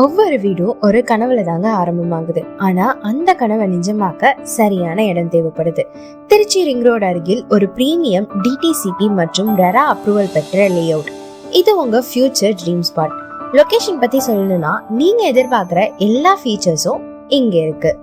ஒவ்வொரு வீடும் ஒரு கனவுல தாங்க ஆரம்பமாகுது. ஆனா அந்த கனவை நிஜமாக்க சரியான இடம் தேவைப்படுது. திருச்சி ரிங் ரோடு அருகில் ஒரு பிரீமியம் டிடிசிபி மற்றும் ரெரா அப்ரூவல் பெற்ற லே அவுட். இது உங்க ஃபியூச்சர் ட்ரீம் ஸ்பாட். லொகேஷன் பத்தி சொல்லணும்னா நீங்க எதிர்பார்க்கிற எல்லா ஃபீச்சர்ஸும் இங்க இருக்கு.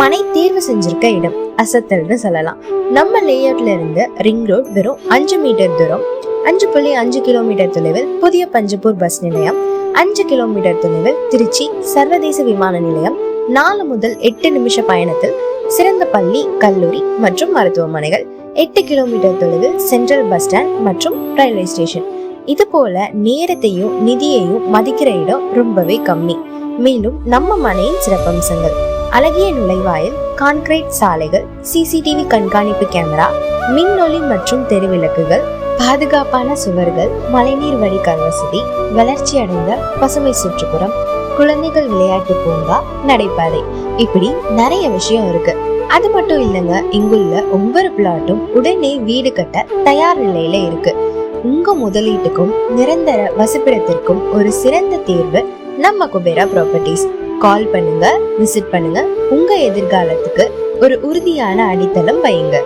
மனை தேர்வு செஞ்சிருக்க இடம் அசத்தல்னு சொல்லலாம். நம்ம லே அவுட்ல இருந்து ரிங் ரோட் வெறும் 5 மீட்டர் தூரம், 5.5 கிலோமீட்டர் தொலைவில் புதிய பஞ்சப்பூர் பஸ் நிலையம், 5 கிலோமீட்டர் தொலைவில் திருச்சி சர்வதேச விமான நிலையம், 4 முதல் 8 நிமிஷ பயணத்தில் சிறந்த பள்ளி, கல்லூரி மற்றும் மருத்துவமனைகள், 8 கிலோமீட்டர் தொலைவில் சென்ட்ரல் பஸ் ஸ்டாண்ட் மற்றும் ரயில்வே ஸ்டேஷன். இது போல நேரத்தையும் நிதியையும் மதிக்கிற இடம் ரொம்பவே கம்மி. மேலும் நம்ம மனையின் சிறப்பம்சங்கள்: அழகிய நுழைவாயில், கான்கிரீட் சாலைகள், சிசிடிவி கண்காணிப்பு கேமரா, மின்னொளி மற்றும் தெருவிளக்குகள், பாதுகாப்பான சுவர்கள், மழைநீர் வடிகால் வசதி, வளர்ச்சி அடைந்த பசுமை சுற்றுப்புறம், குழந்தைகள் விளையாட்டு பூங்கா, நடைபாதை, இப்படி நிறைய விஷயம் இருக்கு. அது மட்டும் இல்லைங்க, இங்குள்ள ஒவ்வொரு பிளாட்டும் உடனே வீடு கட்ட தயார் நிலையில இருக்கு. உங்க முதலீட்டுக்கும் நிரந்தர வசிப்பிடத்திற்கும் ஒரு சிறந்த தேர்வு நம்ம குபேரா ப்ராப்பர்ட்டிஸ். கால் பண்ணுங்க, விசிட் பண்ணுங்க. உங்க எதிர்காலத்துக்கு ஒரு உறுதியான அடித்தளம் வையுங்க.